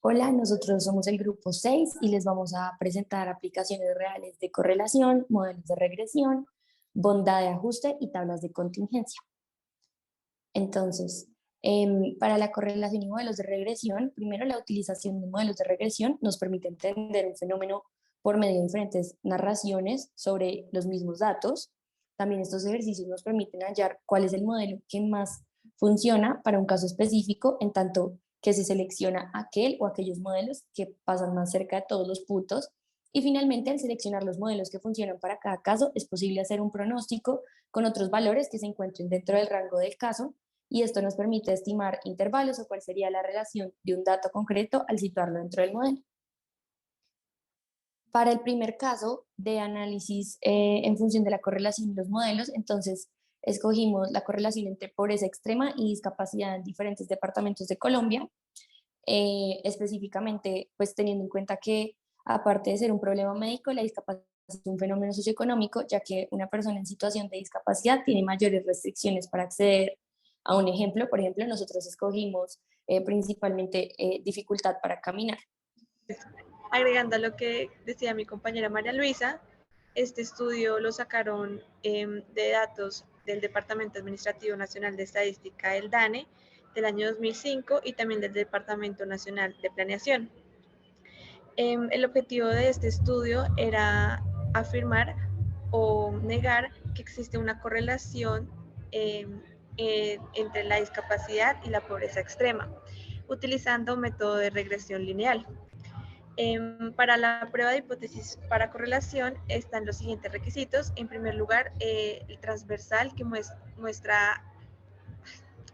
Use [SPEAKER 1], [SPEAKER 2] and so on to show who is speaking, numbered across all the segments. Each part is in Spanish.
[SPEAKER 1] Hola, nosotros somos el grupo 6 y les vamos a presentar aplicaciones reales de correlación, modelos de regresión, bondad de ajuste y tablas de contingencia. Entonces, para la correlación y modelos de regresión, primero la utilización de modelos de regresión nos permite entender un fenómeno por medio de diferentes narraciones sobre los mismos datos. También estos ejercicios nos permiten hallar cuál es el modelo que más funciona para un caso específico, en tanto que se selecciona aquel o aquellos modelos que pasan más cerca de todos los puntos. Y finalmente, al seleccionar los modelos que funcionan para cada caso, es posible hacer un pronóstico con otros valores que se encuentren dentro del rango del caso, y esto nos permite estimar intervalos o cuál sería la relación de un dato concreto al situarlo dentro del modelo. Para el primer caso de análisis en función de la correlación de los modelos, entonces escogimos la correlación entre pobreza extrema y discapacidad en diferentes departamentos de Colombia, específicamente pues teniendo en cuenta que aparte de ser un problema médico, la discapacidad es un fenómeno socioeconómico, ya que una persona en situación de discapacidad tiene mayores restricciones para acceder a un ejemplo. Por ejemplo, nosotros escogimos principalmente dificultad para caminar.
[SPEAKER 2] Agregando a lo que decía mi compañera María Luisa, este estudio lo sacaron de datos del Departamento Administrativo Nacional de Estadística, el DANE, del año 2005 y también del Departamento Nacional de Planeación. El objetivo de este estudio era afirmar o negar que existe una correlación entre la discapacidad y la pobreza extrema, utilizando un método de regresión lineal. Para la prueba de hipótesis para correlación están los siguientes requisitos. En primer lugar, el transversal que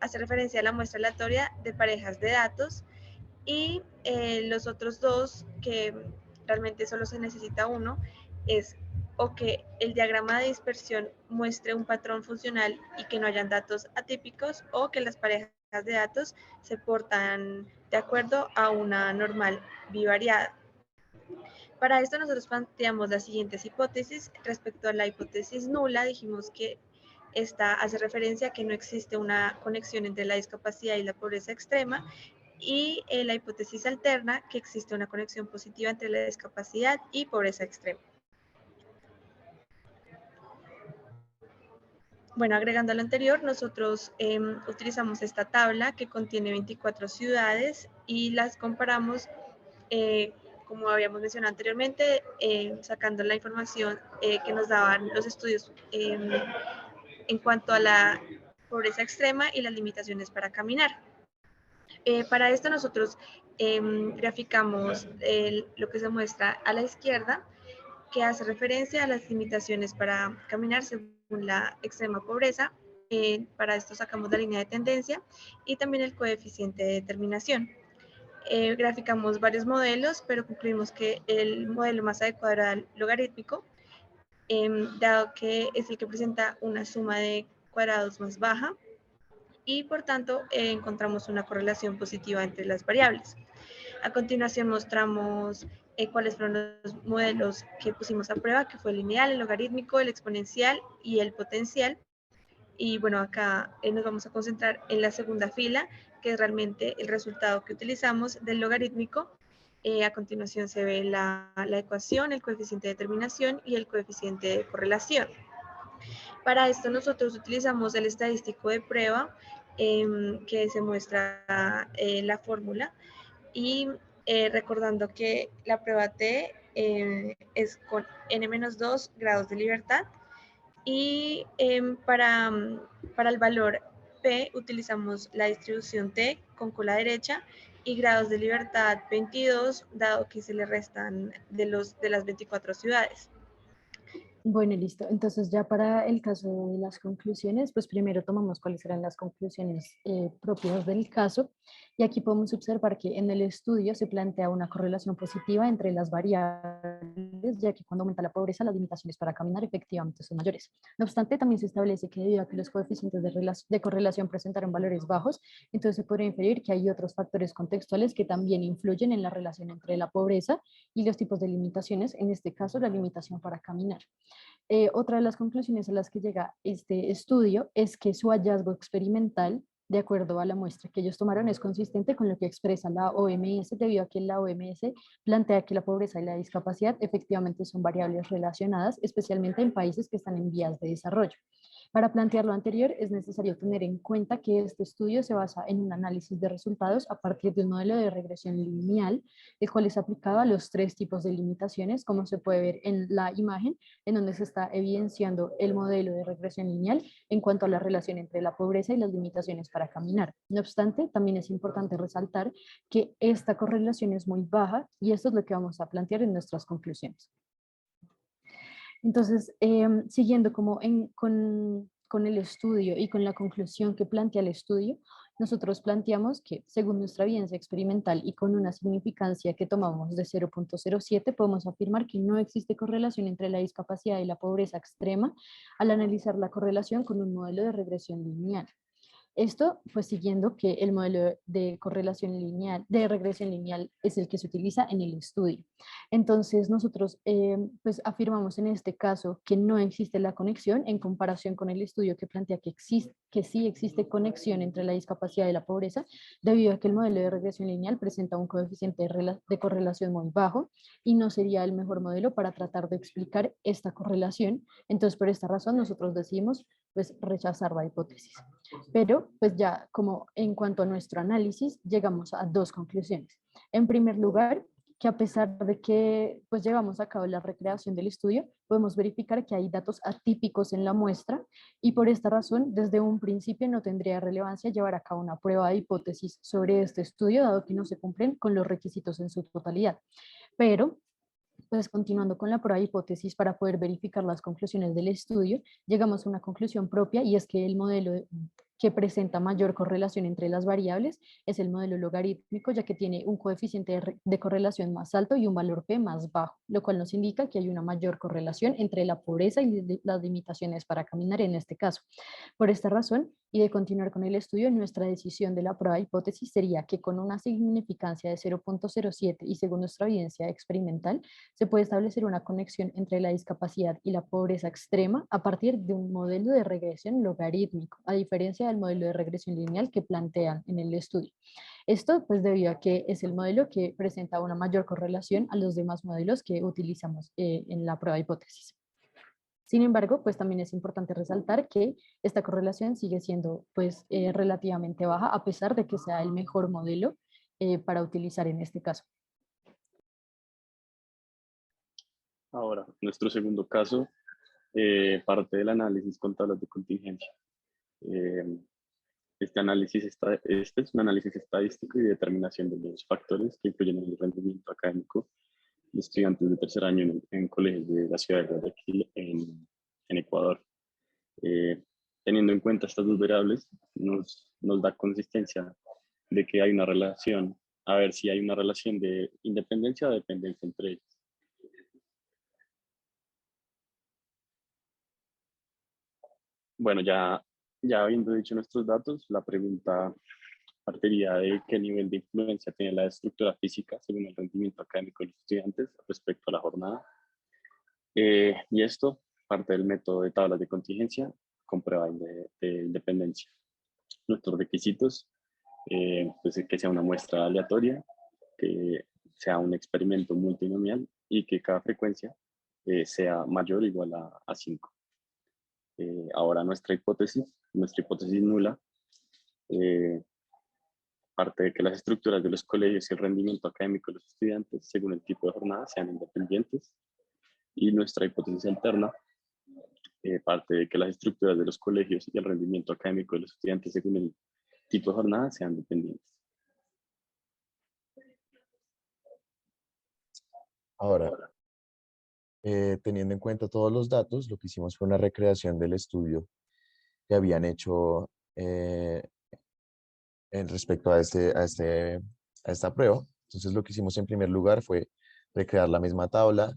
[SPEAKER 2] hace referencia a la muestra aleatoria de parejas de datos, y los otros dos, que realmente solo se necesita uno, es o que el diagrama de dispersión muestre un patrón funcional y que no hayan datos atípicos, o que las parejas de datos se portan de acuerdo a una normal bivariada. Para esto nosotros planteamos las siguientes hipótesis. Respecto a la hipótesis nula, dijimos que esta hace referencia a que no existe una conexión entre la discapacidad y la pobreza extrema, y la hipótesis alterna, que existe una conexión positiva entre la discapacidad y pobreza extrema. Bueno, agregando a lo anterior, nosotros utilizamos esta tabla que contiene 24 ciudades y las comparamos, como habíamos mencionado anteriormente, sacando la información que nos daban los estudios en cuanto a la pobreza extrema y las limitaciones para caminar. Para esto nosotros graficamos lo que se muestra a la izquierda, que hace referencia a las limitaciones para caminar según la extrema pobreza. Para esto sacamos la línea de tendencia y también el coeficiente de determinación. Graficamos varios modelos, pero concluimos que el modelo más adecuado era el logarítmico, dado que es el que presenta una suma de cuadrados más baja, y por tanto encontramos una correlación positiva entre las variables. A continuación mostramos cuáles fueron los modelos que pusimos a prueba, que fue el lineal, el logarítmico, el exponencial y el potencial. Y bueno, acá nos vamos a concentrar en la segunda fila, que es realmente el resultado que utilizamos del logarítmico. A continuación se ve la ecuación, el coeficiente de determinación y el coeficiente de correlación. Para esto nosotros utilizamos el estadístico de prueba, que se muestra la fórmula, y recordando que la prueba T es con n-2 grados de libertad, y para el valor P utilizamos la distribución T con cola derecha y grados de libertad 22, dado que se le restan de las 24 ciudades.
[SPEAKER 3] Bueno, listo. Entonces ya para el caso de las conclusiones, pues primero tomamos cuáles eran las conclusiones propias del caso, y aquí podemos observar que en el estudio se plantea una correlación positiva entre las variables, ya que cuando aumenta la pobreza las limitaciones para caminar efectivamente son mayores. No obstante, también se establece que debido a que los coeficientes de correlación presentaron valores bajos, entonces se podría inferir que hay otros factores contextuales que también influyen en la relación entre la pobreza y los tipos de limitaciones, en este caso la limitación para caminar. Otra de las conclusiones a las que llega este estudio es que su hallazgo experimental de acuerdo a la muestra que ellos tomaron es consistente con lo que expresa la OMS, debido a que la OMS plantea que la pobreza y la discapacidad efectivamente son variables relacionadas, especialmente en países que están en vías de desarrollo. Para plantear lo anterior, es necesario tener en cuenta que este estudio se basa en un análisis de resultados a partir de un modelo de regresión lineal, el cual es aplicado a los tres tipos de limitaciones, como se puede ver en la imagen, en donde se está evidenciando el modelo de regresión lineal en cuanto a la relación entre la pobreza y las limitaciones para caminar. No obstante, también es importante resaltar que esta correlación es muy baja y esto es lo que vamos a plantear en nuestras conclusiones. Entonces, siguiendo como con el estudio y con la conclusión que plantea el estudio, nosotros planteamos que según nuestra evidencia experimental y con una significancia que tomamos de 0.07, podemos afirmar que no existe correlación entre la discapacidad y la pobreza extrema al analizar la correlación con un modelo de regresión lineal. Esto, pues siguiendo que el modelo de correlación lineal, de regresión lineal es el que se utiliza en el estudio. Entonces, nosotros pues afirmamos en este caso que no existe la conexión en comparación con el estudio que plantea que sí existe conexión entre la discapacidad y la pobreza, debido a que el modelo de regresión lineal presenta un coeficiente de correlación muy bajo y no sería el mejor modelo para tratar de explicar esta correlación. Entonces, por esta razón, nosotros decidimos pues rechazar la hipótesis. Pero pues ya como en cuanto a nuestro análisis, llegamos a dos conclusiones. En primer lugar, que a pesar de que pues llevamos a cabo la recreación del estudio, podemos verificar que hay datos atípicos en la muestra y por esta razón, desde un principio no tendría relevancia llevar a cabo una prueba de hipótesis sobre este estudio, dado que no se cumplen con los requisitos en su totalidad. Pero pues continuando con la prueba de hipótesis para poder verificar las conclusiones del estudio, llegamos a una conclusión propia y es que el modelo que presenta mayor correlación entre las variables es el modelo logarítmico, ya que tiene un coeficiente de correlación más alto y un valor P más bajo, lo cual nos indica que hay una mayor correlación entre la pobreza y las limitaciones para caminar en este caso. Por esta razón, y de continuar con el estudio, nuestra decisión de la prueba de hipótesis sería que con una significancia de 0.07 y según nuestra evidencia experimental, se puede establecer una conexión entre la discapacidad y la pobreza extrema a partir de un modelo de regresión logarítmico, a diferencia del modelo de regresión lineal que plantean en el estudio. Esto pues debido a que es el modelo que presenta una mayor correlación a los demás modelos que utilizamos en la prueba de hipótesis. Sin embargo, pues también es importante resaltar que esta correlación sigue siendo pues relativamente baja a pesar de que sea el mejor modelo para utilizar en este caso.
[SPEAKER 4] Ahora, nuestro segundo caso parte del análisis con tablas de contingencia. Este es un análisis estadístico y de determinación de los factores que influyen en el rendimiento académico de estudiantes de tercer año en colegios de la ciudad de Guayaquil, en Ecuador. Teniendo en cuenta estas dos variables, nos da consistencia de que hay una relación, a ver si hay una relación de independencia o dependencia entre ellas. Bueno, ya habiendo dicho nuestros datos, la pregunta partiría de qué nivel de influencia tiene la estructura física según el rendimiento académico de los estudiantes respecto a la jornada. Y esto parte del método de tablas de contingencia con prueba de independencia. Nuestros requisitos, pues que sea una muestra aleatoria, que sea un experimento multinomial y que cada frecuencia sea mayor o igual a 5. Ahora nuestra hipótesis nula, parte de que las estructuras de los colegios y el rendimiento académico de los estudiantes, según el tipo de jornada, sean independientes. Y nuestra hipótesis alterna, parte de que las estructuras de los colegios y el rendimiento académico de los estudiantes, según el tipo de jornada, sean dependientes.
[SPEAKER 5] Ahora, teniendo en cuenta todos los datos, lo que hicimos fue una recreación del estudio que habían hecho en respecto a esta prueba. Entonces, lo que hicimos en primer lugar fue recrear la misma tabla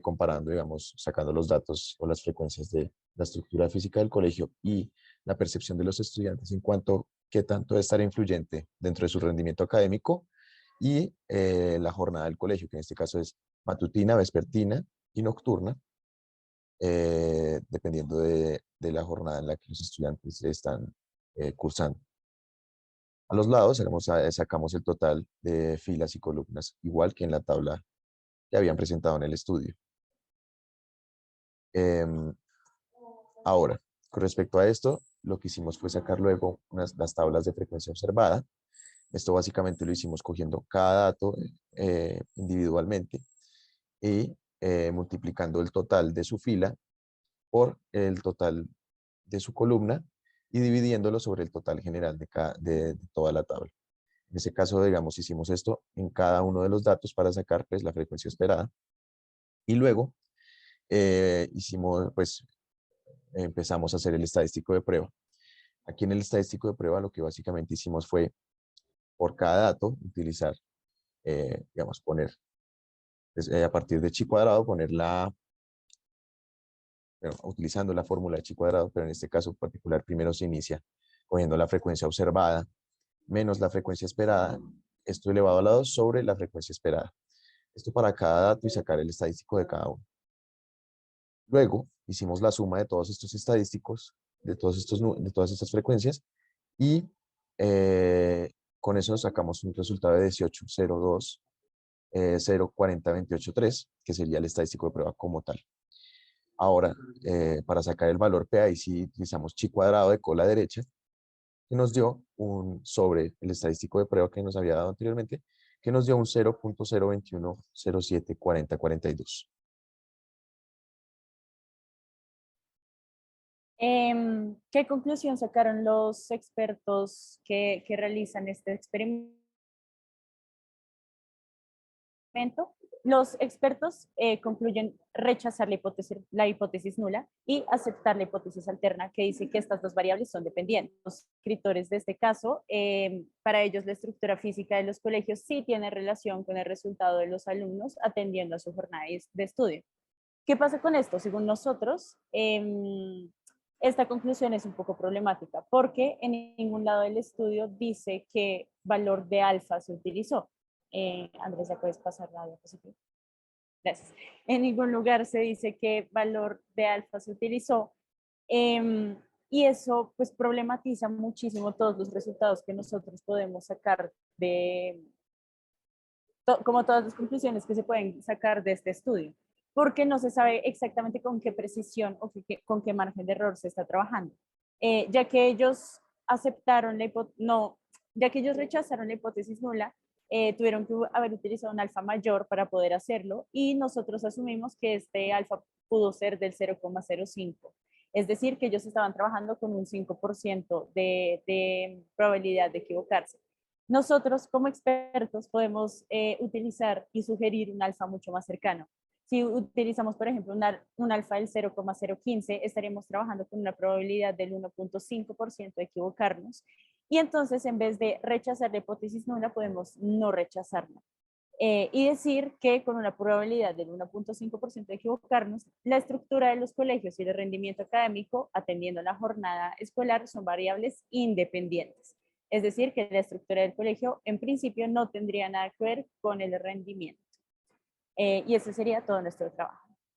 [SPEAKER 5] comparando, digamos, sacando los datos o las frecuencias de la estructura física del colegio y la percepción de los estudiantes en cuanto a qué tanto debe estar influyente dentro de su rendimiento académico y la jornada del colegio, que en este caso es matutina, vespertina y nocturna. dependiendo de la jornada en la que los estudiantes están cursando. A los lados sacamos el total de filas y columnas, igual que en la tabla que habían presentado en el estudio. Ahora, con respecto a esto, lo que hicimos fue sacar luego las tablas de frecuencia observada. Esto básicamente lo hicimos cogiendo cada dato individualmente y multiplicando el total de su fila por el total de su columna y dividiéndolo sobre el total general de toda la tabla. En ese caso, digamos, hicimos esto en cada uno de los datos para sacar pues, la frecuencia esperada. Y luego empezamos a hacer el estadístico de prueba. Aquí en el estadístico de prueba lo que básicamente hicimos fue, por cada dato, utilizar, digamos, poner, a partir de chi cuadrado, utilizando la fórmula de chi cuadrado, pero en este caso particular primero se inicia cogiendo la frecuencia observada menos la frecuencia esperada, esto elevado a la 2 sobre la frecuencia esperada. Esto para cada dato y sacar el estadístico de cada uno. Luego hicimos la suma de todos estos estadísticos, de todas estas frecuencias, y con eso sacamos un resultado de 18,02, 0,4028,3, que sería el estadístico de prueba como tal. Ahora, para sacar el valor P, ahí sí utilizamos chi cuadrado de cola derecha, que nos dio sobre el estadístico de prueba que nos había dado anteriormente, que nos dio un 0.021074042.
[SPEAKER 6] ¿Qué conclusión sacaron los expertos que realizan este experimento? Los expertos concluyen rechazar la hipótesis nula y aceptar la hipótesis alterna, que dice que estas dos variables son dependientes. Los escritores de este caso, para ellos la estructura física de los colegios sí tiene relación con el resultado de los alumnos atendiendo a su jornada de estudio. ¿Qué pasa con esto? Según nosotros, esta conclusión es un poco problemática porque en ningún lado del estudio dice qué valor de alfa se utilizó. Andrés, ¿ya puedes pasar la diapositiva? Gracias. En ningún lugar se dice qué valor de alfa se utilizó. Y eso pues problematiza muchísimo todos los resultados que nosotros podemos sacar como todas las conclusiones que se pueden sacar de este estudio, porque no se sabe exactamente con qué precisión o con qué margen de error se está trabajando. Ya que ellos ya que ellos rechazaron la hipótesis nula, tuvieron que haber utilizado un alfa mayor para poder hacerlo y nosotros asumimos que este alfa pudo ser del 0,05. Es decir, que ellos estaban trabajando con un 5% de probabilidad de equivocarse. Nosotros como expertos podemos utilizar y sugerir un alfa mucho más cercano. Si utilizamos, por ejemplo, un alfa del 0,015, estaremos trabajando con una probabilidad del 1,5% de equivocarnos. Y entonces, en vez de rechazar la hipótesis nula, podemos no rechazarla. Y decir que con una probabilidad del 1,5% de equivocarnos, la estructura de los colegios y el rendimiento académico, atendiendo la jornada escolar, son variables independientes. Es decir, que la estructura del colegio, en principio, no tendría nada que ver con el rendimiento. Y ese sería todo nuestro trabajo.